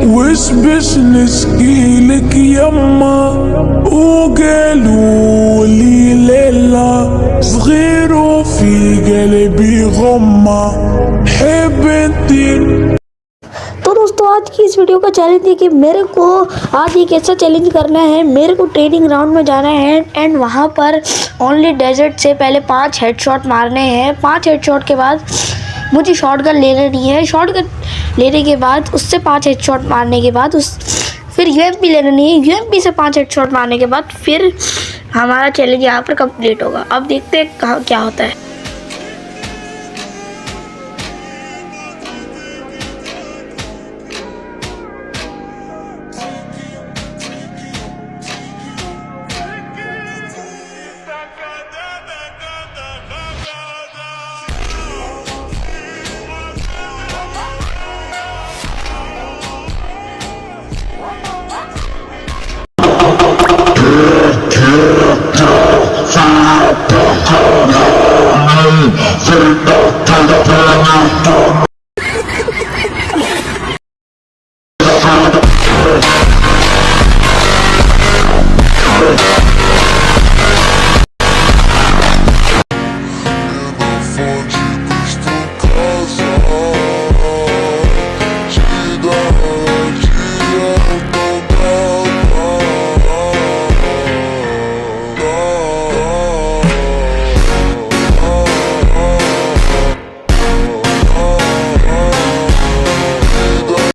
Wish business gilek yamma وقالوا لي ليلة صغير وفي قلبي غمة حب انتي। तो दोस्तों आज की इस वीडियो का चैलेंज है कि मेरे को आज एक ऐसा चैलेंज करना है। मेरे को ट्रेनिंग ग्राउंड में जाना है एंड वहाँ पर ओनली डेजर्ट से पहले 5 हेडशॉट मारने हैं। 5 हेडशॉट के बाद मुझे शॉट गन ले लेनी है। शॉट गन लेने के बाद उससे 5 हेडशॉट मारने के बाद फिर यूएमपी ले लेनी है। यूएमपी से 5 हेडशॉट मारने के बाद फिर हमारा चैलेंज यहाँ पर कंप्लीट होगा। अब देखते हैं क्या होता है।